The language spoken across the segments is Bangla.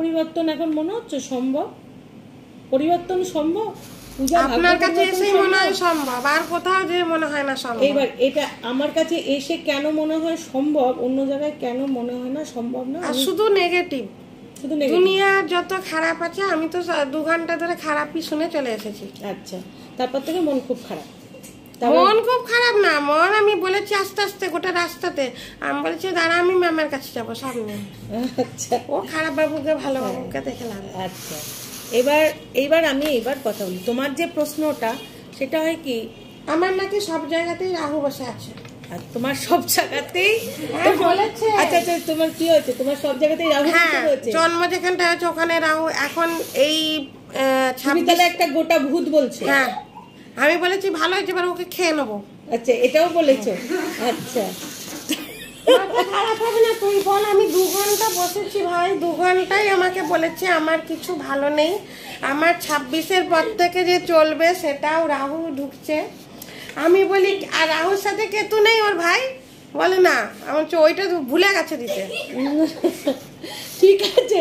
পরিবর্তন এখন মনে হচ্ছে সম্ভব? পরিবর্তন সম্ভব? আপনার কাছে এসে মনে হয় সম্ভব, আর কোথাও যে মনে হয় না সম্ভব। এবার এটা আমার কাছে এসে কেন মনে হয় সম্ভব, অন্য জায়গায় কেন মনে হয় না সম্ভব না? আর শুধু নেগেটিভ, শুধু দুনিয়ার যত খারাপ আছে আমি তো 2 ঘন্টা ধরে খারাপই শুনে চলে এসেছি। আচ্ছা, তারপর থেকে মন খুব খারাপ? মন খুব খারাপ না, মন আমি বলেছি আস্তে আস্তে গোটা রাস্তাতে আমি বলেছি দাঁড়া আমি ম্যামের কাছে যাবো সামনে। আচ্ছা, ও খারাপ বাবুকে ভালো বাবুকে দেখলাম। আচ্ছা, এইবার আমি কথা বলি। তোমার যে প্রশ্নটা সেটা হয় কি, আমার নাকি সব জায়গাতেই রাহু বসে আছে। আর তোমার সব জায়গাতেই বলেছে। আচ্ছা আচ্ছা, তোমার কি হয়েছে? তোমার সব জায়গাতেই রাহু হয়েছে? জন্ম যেখানটা হয়েছে ওখানে রাহু। এখন এই তাহলে একটা গোটা ভূত বলছে। হ্যাঁ, আমি বলেছি ভালো হয়েছে, এবার ওকে খেয়ে নেবো। আচ্ছা, এটাও বলেছো? আচ্ছা, খারাপ হবে না তুই বল। আমি 2 ঘন্টা বসেছি ভাই, 2 ঘন্টায় আমাকে বলেছে আমার কিছু ভালো নেই, আমার 26-এর পর থেকে যে চলবে সেটাও রাহু ঢুকছে। আমি বলি আর রাহুর সাথে কেতু নেই ওর ভাই? বলে না, আমার ওইটা ভুলে গেছে দিতে। ঠিক আছে,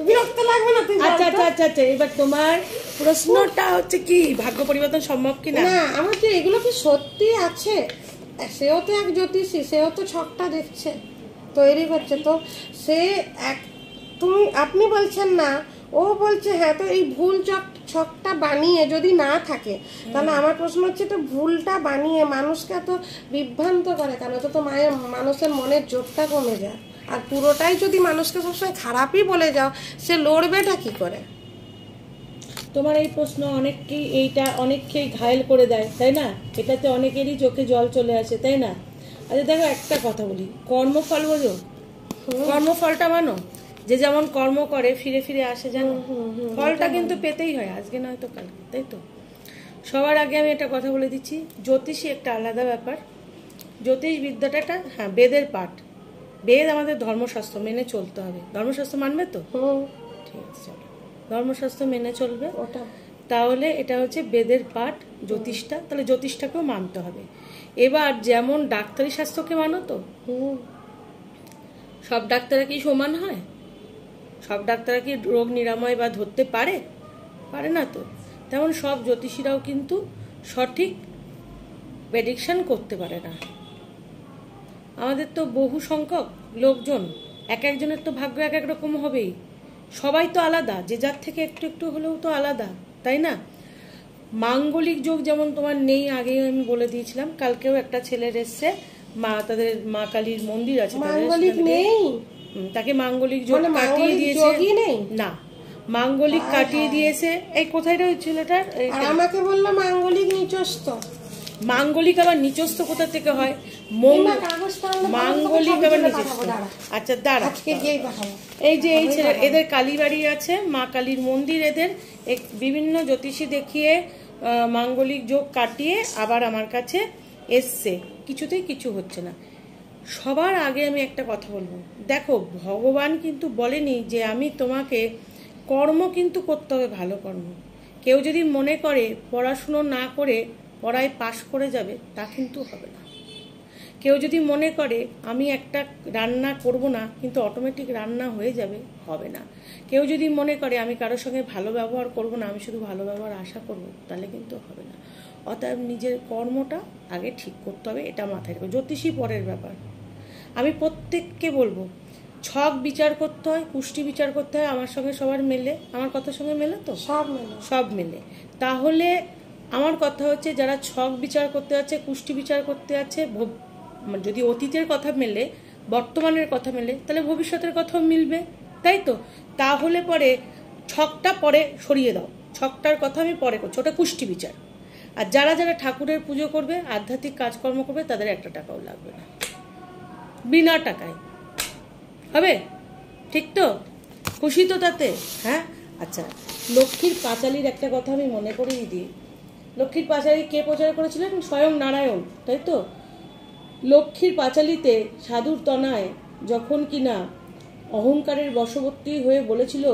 বিরক্ত লাগবে না তুই? আচ্ছা আচ্ছা আচ্ছা আচ্ছা, এবার তোমার প্রশ্নটা হচ্ছে কি, ভাগ্য পরিবর্তন সম্ভব কিনা? না, আমার তো এগুলো কি সত্যি আছে? সেও তো এক জ্যোতিষী, সেও তো ছকটা দেখছে, তৈরি করছে। তো সে আপনি বলছেন না, ও বলছে হ্যাঁ। তো এই ভুল ছকটা বানিয়ে যদি না থাকে, তাহলে আমার প্রশ্ন হচ্ছে তো ভুলটা বানিয়ে মানুষকে এত বিভ্রান্ত করে কেন? তো মানুষের মনের জোরটা কমে যায়। আর পুরোটাই যদি মানুষকে সবসময় খারাপই বলে যাও, সে লড়বেটা কি করে? তোমার এই প্রশ্ন অনেককেই ঘায়েল করে দেয়, তাই না? এটাতে অনেকেরই চোখে জল চলে আসে, তাই না? আচ্ছা দেখো, একটা কথা বলি, কর্মফল বোঝো? কর্মফলটা মানো? যে যেমন কর্ম করে ফিরে ফিরে আসে, জানো? ফলটা কিন্তু পেতেই হয়, আজকে নয়তো কালকে, তাই তো? সবার আগে আমি একটা কথা বলে দিচ্ছি, জ্যোতিষী একটা আলাদা ব্যাপার। জ্যোতিষ বিদ্যাটা একটা বেদের পাঠ। বেদ আমাদের ধর্মশাস্ত্র মেনে চলতে হবে। ধর্মশাস্ত্র মানবে তো? ঠিক আছে, চলো, ধর্মশাস্ত্র মেনে চলবে। তাহলে এটা হচ্ছে বেদের পাঠ, জ্যোতিষটা, তাহলে জ্যোতিষটাকেও মানতে হবে। এবার যেমন ডাক্তারি শাস্ত্রকে মানো তো? সব ডাক্তাররা কি সমান হয়? সব ডাক্তাররা কি রোগ নিরাময় বা ধরতে পারে? পারে না তো। তেমন সব জ্যোতিষীরাও কিন্তু সঠিক প্রেডিকশন করতে পারে না। আমাদের তো বহু সংখ্যক লোকজন, এক একজনের তো ভাগ্য এক এক রকম হবেই। সবাই তো আলাদা, যে যার থেকে একটু একটু হলেও তো আলাদা, তাই না? মাঙ্গলিক যোগ যেমন তোমার নেই, আগেই আমি বলে দিয়েছিলাম। কালকেও একটা ছেলের এসছে, তাদের মা কালীর মন্দির আছে, তাকে মাঙ্গলিক যোগ কাটিয়ে দিয়েছে। না, মাঙ্গলিক কাটিয়ে দিয়েছে। এই কোথায় ওই ছেলেটার? আমাকে বললো মাঙ্গলিক নিচস্ত। মাঙ্গলিক আবার নিচস্ত কোথা থেকে হয়? মাঙ্গলিক আবার নিচস্ত। আচ্ছা দাঁড়া, এই যে এই ছেলে, এদের কালীবাড়ি আছে, মা কালীর মন্দির, এদের বিভিন্ন জ্যোতিষী দেখিয়ে মাঙ্গলিক যোগ কাটিয়ে আবার আমার কাছে এসছে, কিছুতেই কিছু হচ্ছে না। সবার আগে আমি একটা কথা বলবো, দেখো ভগবান কিন্তু বলেনি যে আমি তোমাকে কর্ম কিন্তু করতে হবে, ভালো কর্ম। কেউ যদি মনে করে পড়াশুনো না করে পড়ায় পাশ করে যাবে, তা কিন্তু হবে না। কেউ যদি মনে করে আমি একটা রান্না করব না কিন্তু অটোমেটিক রান্না হয়ে যাবে, হবে না। কেউ যদি মনে করে আমি কারোর সঙ্গে ভালো ব্যবহার করব না, আমি শুধু ভালো ব্যবহার আশা করব, তাহলে কিন্তু হবে না। অতএব নিজের কর্মটা আগে ঠিক করতে হবে, এটা মাথায় রাখো। জ্যোতিষী পরের ব্যাপার। আমি প্রত্যেককে বলবো, ছক বিচার করতে হয়, কুষ্টি বিচার করতে হয়। আমার সঙ্গে সবার মেলে? আমার কথার সঙ্গে মেলে তো? সব মেলে। তাহলে আমার কথা হচ্ছে, যারা ছক বিচার করতে যাচ্ছে, কুষ্টি বিচার করতে যাচ্ছে, যদি অতীতের কথা মেলে, বর্তমানের কথা মেলে, তাহলে ভবিষ্যতের কথাও মিলবে, তাই তো? তাহলে পরে ছকটা পরে সরিয়ে দাও, ছকটার কথা আমি পরে করছি, ওটা কুষ্টি বিচার। আর যারা যারা ঠাকুরের পুজো করবে, আধ্যাত্মিক কাজকর্ম করবে, তাদের 1 টাকাও লাগবে না, বিনা টাকায় হবে। ঠিক তো? খুশি তো তাতে? হ্যাঁ। আচ্ছা, লক্ষ্মীর পাঁচালীর একটা কথা আমি মনে করিয়ে দিই। লক্ষ্মীর পাঁচালী কে প্রচার করেছিলেন? স্বয়ং নারায়ণ, তাই তো? লক্ষ্মীর পাঁচালীতে সাধুর তনায় যখন কিনা অহংকারের বশবর্তী হয়ে বলেছিল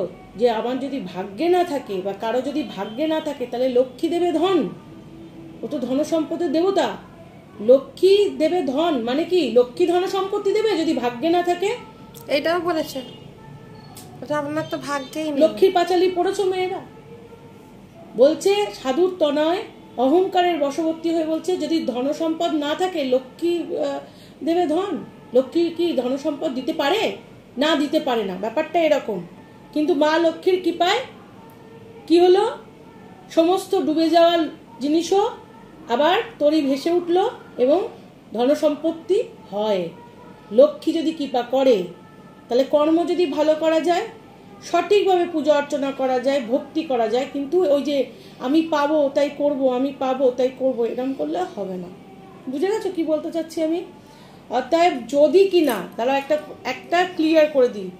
যে আমার যদি ভাগ্যে না থাকে বা কারো যদি ভাগ্যে না থাকে, তাহলে লক্ষ্মী দেবে ধন। ও তো ধন সম্পদের দেবতা। লক্ষ্মী দেবে ধন মানে কি? লক্ষ্মী ধন সম্পত্তি দেবে যদি ভাগ্যে না থাকে। এটাও বলেছে। ওটা আপনার তো ভাগ্যেই নেই। লক্ষ্মীর পাঁচালী পড়েছো মেয়েরা? বলছে সাধুর তনয় অহংকারের বশবর্তী হয়ে বলছে যদি ধন সম্পদ না থাকে লক্ষ্মী দেবে ধন। লক্ষ্মী কি ধন সম্পদ দিতে পারে? না, দিতে পারে না, ব্যাপারটা এরকম। কিন্তু মা লক্ষ্মীর কৃপায় কি হলো, সমস্ত ডুবে যাওয়া জিনিসও আবার তরি ভেসে উঠলো এবং ধন সম্পত্তি হয়। লক্ষ্মী যদি কৃপা করে, তাহলে কর্ম যদি ভালো করা যায়, সঠিকভাবে পূজা অর্চনা করা যায়, ভক্তি করা যায়, কিন্তু ওই যে আমি পাবো তাই করব, আমি পাবো তাই করব, এরকম করলে হবে না। বুঝে গেছো কি বলতে চাচ্ছি আমি? অতএব যদি কিনা, তাহলে একটা ক্লিয়ার করে দিই,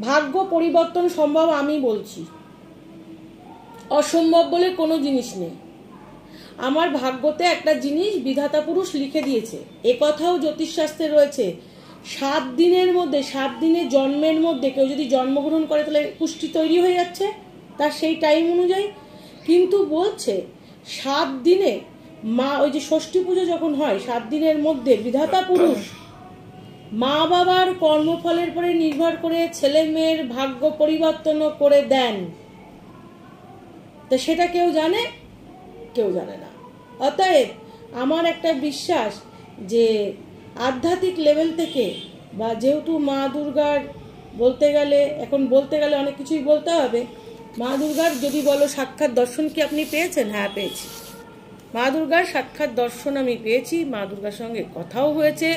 ভাগ্য পরিবর্তন সম্ভব আমি বলছি, অসম্ভব বলে কোনো জিনিস নেই। আমার ভাগ্যতে একটা জিনিস বিধাতা পুরুষ লিখে দিয়েছে, এ কথাও জ্যোতিষশাস্ত্রে রয়েছে। 7 দিনের মধ্যে, 7 দিনের জন্মের মধ্যে কেউ যদি জন্মগ্রহণ করে তাহলে পুষ্টি তৈরি হয়ে যাচ্ছে তার সেই টাইম অনুযায়ী। কিন্তু বলছে 7 দিনে মা, ওই যে ষষ্ঠী পুজো যখন হয় 7 দিনের মধ্যে বিধাতা পুরুষ মা বাবার কর্মফলের পরে নির্ভর করে ছেলে মেয়ের ভাগ্য পরিবর্তনও করে দেন। তো সেটা কেউ জানে? কেউ জানে না। অতএব আমার একটা বিশ্বাস যে আধ্যাত্মিক লেভেল থেকে, বা যেহেতু মা দুর্গার বলতে গেলে অনেক কিছুই বলতে হবে। মা দুর্গার যদি বলো সাক্ষাৎ দর্শন কি আপনি পেয়েছেন? হ্যাঁ, পেয়েছি। মা দুর্গার সাক্ষাৎ দর্শন আমি পেয়েছি, মা দুর্গার সঙ্গে কথাও হয়েছে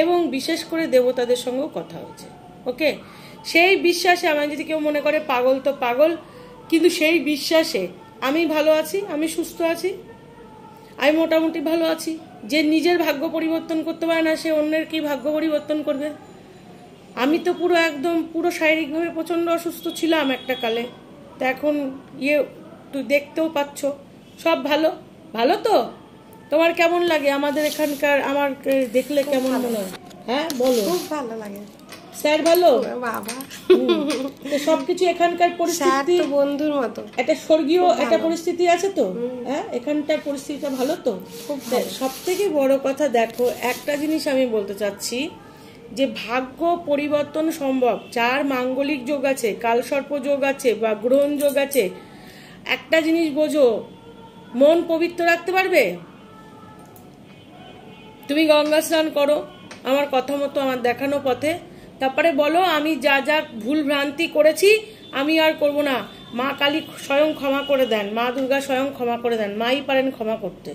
এবং বিশেষ করে দেবতাদের সঙ্গেও কথা হয়েছে। ওকে, সেই বিশ্বাসে আমার, যদি কেউ মনে করে পাগল তো পাগল, কিন্তু সেই বিশ্বাসে আমি ভালো আছি, আমি সুস্থ আছি, আমি মোটামুটি ভালো আছি। যে নিজের ভাগ্য পরিবর্তন করতে পারে না সে অন্যের কি ভাগ্য পরিবর্তন করবে? আমি তো পুরো শারীরিকভাবে প্রচন্ড অসুস্থ ছিলাম একটা কালে, তা এখন তুই দেখতেও পাচ্ছ সব ভালো। ভালো তো? তোমার কেমন লাগে আমাদের এখানকার? আমার দেখলে কেমন মনে হয়? হ্যাঁ বলো। খুব ভালো লাগে স্যার ভালো, বাবা। সবকিছু এখানকার পরিস্থিতি বন্ধুর মতো, একটা স্বর্গীয় একটা পরিস্থিতি আছে তো। হ্যাঁ, এখানকার পরিস্থিতিটা ভালো তো। সব থেকে বড় কথা দেখো, একটা জিনিস আমি বলতে চাচ্ছি যে ভাগ্য পরিবর্তন সম্ভব। যার মাঙ্গলিক যোগ আছে, কালসর্প যোগ আছে বা গ্রহণ যোগ আছে, একটা জিনিস বোঝো, মন পবিত্র রাখতে পারবে? তুমি গঙ্গা স্নান করো আমার কথা মতো, আমার দেখানো পথে, তারপরে বলো আমি যা যা ভুল ভ্রান্তি করেছি আমি আর করব না। মা কালী স্বয়ং ক্ষমা করে দেন, মা দুর্গা স্বয়ং ক্ষমা করে দেন, মাই পারেন ক্ষমা করতে।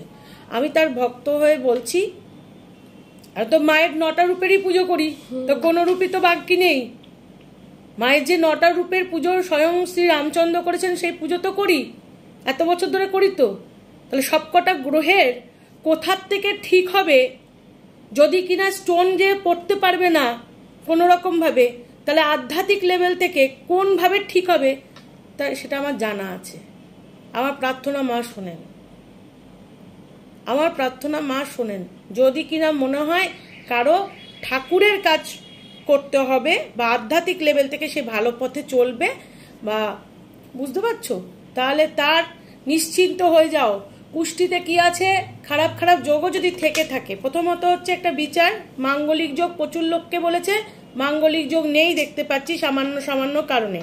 আমি তার ভক্ত হয়ে বলছি। আর তো মায়ের 9টা রূপেরই পুজো করি, তো কোনো রূপই তো বাকি নেই। মায়ের যে 9টা রূপের পুজো স্বয়ং শ্রী রামচন্দ্র করেছেন সেই পুজো তো করি, এত বছর ধরে করি তো। তাহলে সবকটা গ্রহের কোথার থেকে ঠিক হবে যদি কিনা স্টোন যে পড়তে পারবে না কোনো রকম ভাবে, তাহলে আধ্যাত্মিক লেভেল থেকে কোন ভাবে ঠিক হবে তাই সেটা আমার জানা আছে। আমার প্রার্থনা মা শোনেন, আমার প্রার্থনা মা শোনেন। যদি কিনা মনে হয় কারো ঠাকুরের কাজ করতে হবে বা আধ্যাত্মিক লেভেল থেকে সে ভালো পথে চলবে, বা বুঝতে পারছো, তাহলে তার নিশ্চিন্ত হয়ে যাও। কুষ্টিতে কি আছে, খারাপ খারাপ যোগও যদি থেকে থাকে, প্রথমত হচ্ছে একটা বিচার। মাঙ্গলিক যোগ প্রচুর লোককে বলেছে, মাঙ্গলিক যোগ নেই দেখতে পাচ্ছি সামান্য কারণে,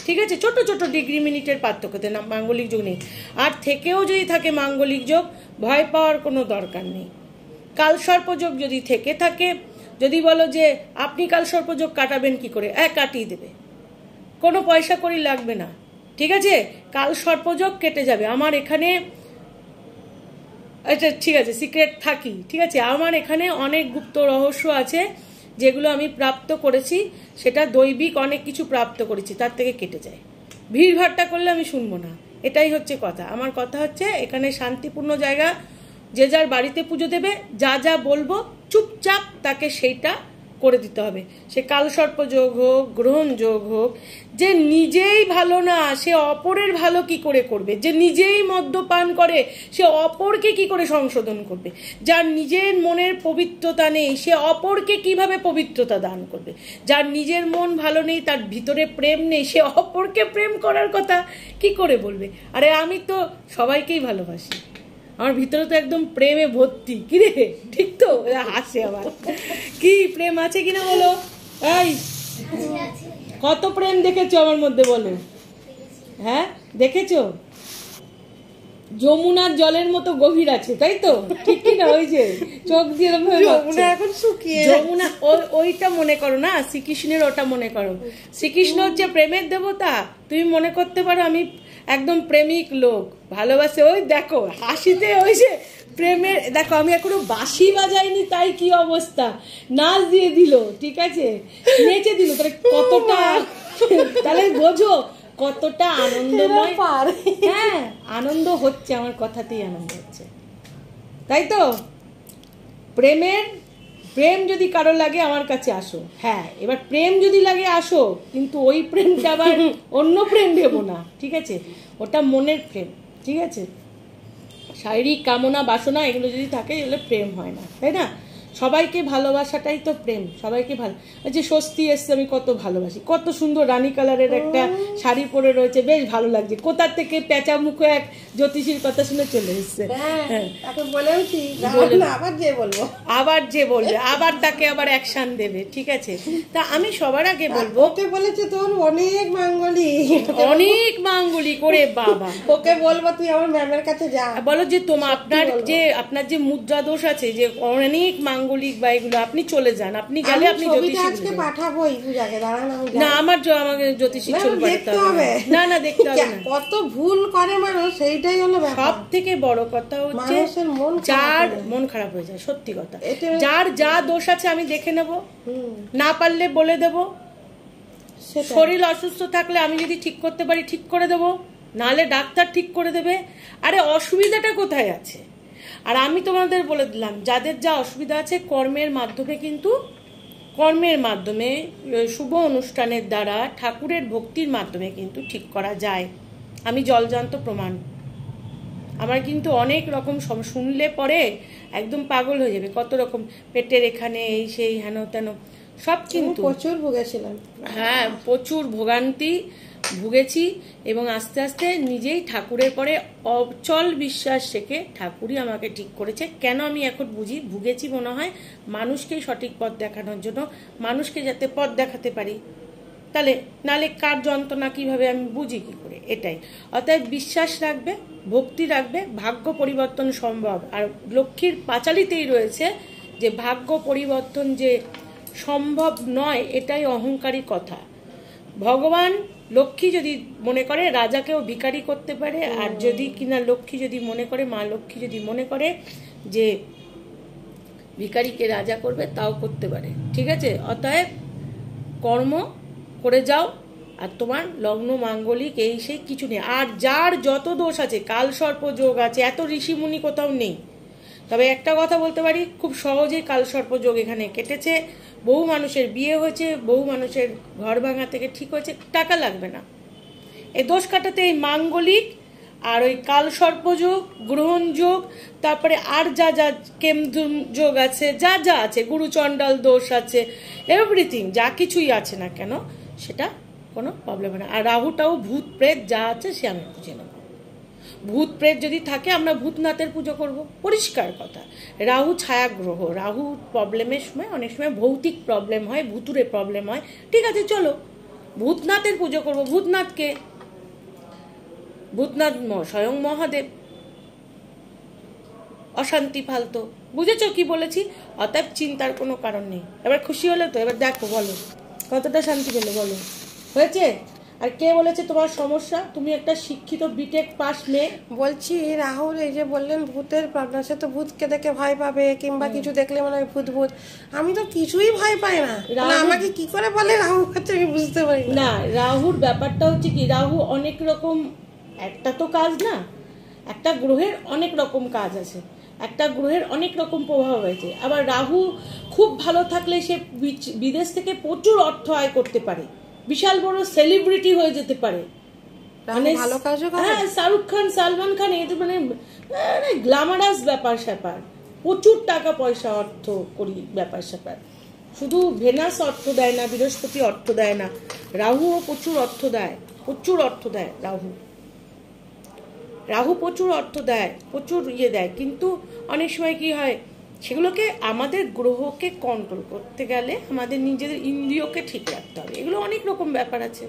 ঠিক আছে, ছোট ছোট ডিগ্রি মিনিটের পার্থক্যতে না মাঙ্গলিক যোগ নেই। আর থেকেও যদি থাকে মাঙ্গলিক যোগ, ভয় পাওয়ার কোনো দরকার নেই। কালসর্প যোগ যদি থেকে থাকে, যদি বলো যে আপনি কালসর্প যোগ কাটাবেন কি করে, কাটিয়ে দেবে, কোনো পয়সা করি লাগবে না, ঠিক আছে, কালসর্প যোগ কেটে যাবে। আমার এখানে আচ্ছা ঠিক আছে, সিক্রেট থাকি, ঠিক আছে, আমার এখানে অনেক গুপ্ত রহস্য আছে যেগুলো আমি প্রাপ্ত করেছি, সেটা দৈবিক অনেক কিছু প্রাপ্ত করেছি, তার থেকে কেটে যায়। ভিড়ভাট্টা করলে আমি শুনবো না, এটাই হচ্ছে কথা। আমার কথা হচ্ছে এখানে শান্তিপূর্ণ জায়গা, যে যার বাড়িতে পুজো দেবে, যা যা বলবো চুপচাপ তাকে সেইটা করে দিতে হবে। সে কালসর্প যোগ হোক, গ্রহণ যোগ হোক। যে নিজেই ভালো না সে অপরের ভালো কি করে করবে? যে নিজেই মদ্যপান করে সে অপরকে কি করে সংশোধন করবে? যার নিজের মনের পবিত্রতা নেই সে অপরকে কিভাবে পবিত্রতা দান করবে? যার নিজের মন ভালো নেই, তার ভিতরে প্রেম নেই, সে অপরকে প্রেম করার কথা কি করে বলবে? আরে আমি তো সবাইকেই ভালোবাসি, আমার ভিতরে তো একদম প্রেমে ভর্তি, কি রে, ঠিক তো? হাসে আবার, কি প্রেম আছে কিনা বলো? এই কত প্রেম দেখেছো আমার মধ্যে বলো? হ্যাঁ দেখেছো? যমুনার জলের মতো গভীর আছে, তাই তো? ঠিক কি না? ওই যে চোখ দিয়ে যমুনা এখন শুকিয়ে, যমুনা ওইটা মনে করো না, শ্রীকৃষ্ণের ওটা মনে করো। শ্রীকৃষ্ণ হচ্ছে প্রেমের দেবতা। তুমি মনে করতে পারো আমি একদম প্রেমিক লোক, ভালোবাসে। ওই দেখো হাসিতে ওই যে প্রেমের, দেখো আমি এখনো বাঁশি বাজাইনি তাই কি অবস্থা, নাচ দিয়ে দিল, ঠিক আছে, নেচে দিল, তাহলে কতটা, তাহলে বোঝো কতটা আনন্দময়। হ্যাঁ আনন্দ হচ্ছে, আমার কথাতেই আনন্দ হচ্ছে, তাই তো? প্রেম যদি কারো লাগে আমার কাছে আসো। হ্যাঁ এবার প্রেম যদি লাগে আসো, কিন্তু ওই প্রেমটা আবার অন্য প্রেম ভেবো না, ঠিক আছে? ওটা মনের প্রেম, ঠিক আছে? শারীরিক কামনা বাসনা এগুলো যদি থাকে এগুলো প্রেম হয় না, তাই না? সবাইকে ভালোবাসাটাই তো প্রেম, সবাইকে ভালো। যে স্বস্তি এসছে, আমি কত ভালোবাসি, কত সুন্দর রানী কালারের একটা শাড়ি পরে রয়েছে, বেশ ভালো লাগছে। কোথা থেকে পেঁচা মুখে এক জ্যোতিষীর কথা শুনে চলে এসছে। আবার যে বলবে আবার তাকে আবার অ্যাকশন দেবে, ঠিক আছে? তা আমি সবার আগে বলবো, ওকে বলেছে তোর অনেক মাঙ্গলি করে বাবা, ওকে বলবো তুই আমার ম্যামের কাছে যা, বলো যে আপনার যে মুদ্রা দোষ আছে, যে অনেক মাঙ্গলিক বা এগুলো, আপনি চলে যান, আপনি গেলে আপনি আজকে পাঠাবো এই পূজাকে, দাঁড়ান না আমাকে জ্যোতিষী ছবি পাঠাতে হবে না, না দেখতে হবে না। কত ভুল করে মানুষ, সেইটাই হলো সব থেকে বড় কথা হচ্ছে যার মন খারাপ হয়ে যায়, সত্যি কথা। যার যা দোষ আছে আমি দেখে নেব, না পারলে বলে দেব। শরীর অসুস্থ থাকলে আমি যদি ঠিক করতে পারি ঠিক করে দেব, নাহলে ডাক্তার ঠিক করে দেবে। আরে অসুবিধাটা কোথায় আছে? আর আমি তোমাদের বলে দিলাম, যাদের যা অসুবিধা আছে কর্মের মাধ্যমে শুভ অনুষ্ঠানের দ্বারা ঠাকুরের ভক্তির মাধ্যমে কিন্তু ঠিক করা যায়। আমি জলজান্ত প্রমাণ। আমার কিন্তু অনেক রকম শুনলে পরে একদম পাগল হয়ে যাবে, কত রকম পেটের এখানে এই সেই হেন তেন সব, কিন্তু প্রচুর ভুগেছিলাম। হ্যাঁ প্রচুর ভুগেছি এবং আস্তে আস্তে নিজেই ঠাকুরের পরে অচল বিশ্বাস রেখে ঠাকুরই আমাকে ঠিক করেছে। কেন আমি এখন বুঝি, ভুগেছি মনে হয় মানুষকে সঠিক পথ দেখানোর জন্য, মানুষকে যাতে পথ দেখাতে পারি, তাহলে নালে কার যন্ত্রণা কিভাবে আমি বুঝি কি করে, এটাই। অতএব বিশ্বাস রাখবে, ভক্তি রাখবে, ভাগ্য পরিবর্তন সম্ভব। আর লক্ষ্মীর পাঁচালিতেই রয়েছে যে ভাগ্য পরিবর্তন যে সম্ভব নয়, এটাই অহংকারী কথা। ভগবান লক্ষ্মী যদি মনে করে রাজাকেও ভিখারি করতে পারে, আর যদি কিনা লক্ষ্মী যদি মনে করে, মা লক্ষ্মী যদি মনে করে যে ভিখারিকে রাজা করবে, তাও করতে পারে, ঠিক আছে? অতএব কর্ম করে যাও, আর তোমার লগ্ন মাঙ্গলিক এই সেই কিছু নেই। আর যার যত দোষ আছে, কাল সর্প যোগ আছে, এত ঋষিমুনি কোথাও নেই। তবে একটা কথা বলতে পারি, খুব সহজেই কাল সর্প যোগ এখানে কেটেছে, বহু মানুষের বিয়ে হয়েছে, বহু মানুষের ঘর ভাঙা থেকে ঠিক হয়েছে, টাকা লাগবে না। এই দোষ কাটাতে এই মাঙ্গলিক আর ওই কাল সর্প যোগ, গ্রহণ যোগ, তারপরে আর যা যা কেমধুম যোগ আছে, যা যা আছে, গুরুচণ্ডাল দোষ আছে, এভরিথিং যা কিছুই আছে না কেন, সেটা কোনো প্রবলেম না। আর রাহুটাও ভূত প্রেত যা আছে সে আমি বুঝে নেব। ভূত প্রেত যদি থাকে আমরা ভূতনাথের পুজো করব, পরিষ্কার কথা। রাহু ছায়া গ্রহ, রাহু প্রবলেমের সময় অনেক সময় ভৌতিক প্রবলেম হয়, ভুতুরে প্রবলেম হয়, ঠিক আছে চলো ভূতনাথের পুজো করব। ভূতনাথ স্বয়ং মহাদেব, অশান্তি ফালতো, বুঝেছো কি বলেছি? অতএব চিন্তার কোনো কারণ নেই। এবার খুশি হলে তো? এবার দেখো বলো কতটা শান্তি পেলে, বলো হয়েছে? আর কে বলেছে তোমার সমস্যা? তুমি একটা শিক্ষিত বিটেক পাস মেয়ে। বলছি রাহুল এই যে বললেন ভূতের প্রবলেম, সে তো ভূতকে দেখে ভয় পাবে, কিংবা কিছু দেখলে মনে হয় ভূত। আমি তো কিছুই ভয় পাই না, আমাকে কি করে বলে রাহু হচ্ছে আমি বুঝতে পারি না। রাহুর ব্যাপারটা হচ্ছে কি, রাহু অনেক রকম, একটা তো কাজ না, একটা গ্রহের অনেক রকম কাজ আছে, একটা গ্রহের অনেক রকম প্রভাব হয়েছে। আবার রাহু খুব ভালো থাকলে সে বিদেশ থেকে প্রচুর অর্থ আয় করতে পারে, বিশাল বড় সেলিব্রিটি হয়ে যেতে পারে। হ্যাঁ শাহরুখ খান, সালমান খান, এদের মানে গ্ল্যামারাস ব্যাপার স্যাপার, প্রচুর টাকা পয়সা অর্থ করি ব্যাপার স্যাপার। শুধু ভেনাস অর্থ দেয় না, বৃহস্পতি অর্থ দেয় না, রাহুও প্রচুর অর্থ দেয়, রাহু প্রচুর অর্থ দেয়, প্রচুর দেয়। কিন্তু অনেক সময় কি হয়, সেগুলোকে আমাদের গ্রহকে কন্ট্রোল করতে গেলে আমাদের নিজেদের ইন্দ্রিয়কে ঠিক রাখতে হবে। এগুলো অনেক রকম ব্যাপার আছে,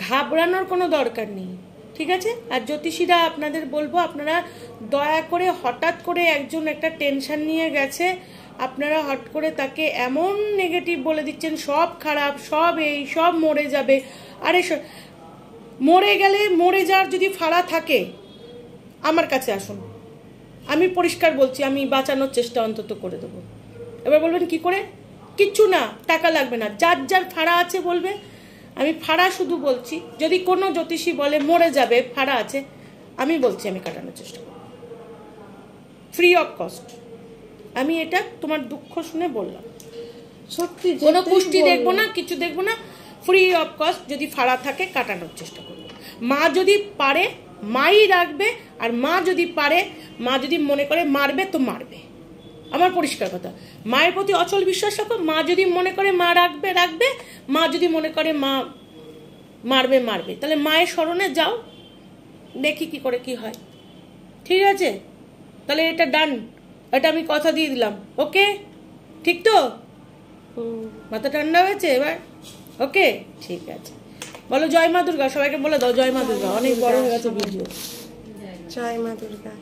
ঘাবড়ানোর কোনো দরকার নেই, ঠিক আছে? আর জ্যোতিষীরা আপনাদের বলবো, আপনারা দয়া করে হঠাৎ করে একজন একটা টেনশন নিয়ে গেছে, আপনারা হট করে তাকে এমন নেগেটিভ বলে দিচ্ছেন, সব খারাপ, সব এই, সব মরে যাবে। আরে মরে গেলে, মরে যাওয়ার যদি ফাড়া থাকে আমার কাছে আসুন, আমি পরিষ্কার বলছি, আমি বাঁচানোর চেষ্টা অন্তত করে দেবো। এবার বলবেন কি করে? কিচ্ছু না, টাকা লাগবে না, যার যার ফাড়া আছে বলবে। আমি ফাড়া শুধু বলছি, যদি কোনো জ্যোতিষী বলে মরে যাবে, ফাড়া আছে, আমি বলছি আমি কাটানোর চেষ্টা করব, ফ্রি অফ কস্ট। আমি এটা তোমার দুঃখ শুনে বললাম, সত্যি কোনো পুষ্টি দেখবো না, কিছু দেখবো না, ফ্রি অফ কস্ট যদি ফাড়া থাকে কাটানোর চেষ্টা করবো। মা যদি পারে মাই রাখবে, আর মা যদি পারে, মা যদি মনে করে মারবে তো মারবে, আমার পরিষ্কার কথা। মায়ের প্রতি অচল বিশ্বাস রাখো, মা যদি মনে করে মা রাখবে রাখবে, মা যদি মনে করে মা মারবে মারবে, তাহলে মায়ের স্মরণে যাও, দেখি কি করে কি হয়, ঠিক আছে? তাহলে এটা ডান, এটা আমি কথা দিয়ে দিলাম, ওকে? ঠিক তো? মাথা ঠান্ডা হয়েছে এবার? ওকে, ঠিক আছে। বলো জয় মা দুর্গা, সবাইকে বলে দাও জয় মা দুর্গা, অনেক বড় হয়ে গেছে ভিডিও। জয় মা দুর্গা।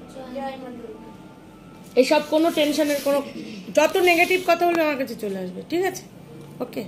এইসব কোনো টেনশনের কোনো, যত নেগেটিভ কথা বলবে আমার কাছে চলে আসবে, ঠিক আছে? ওকে।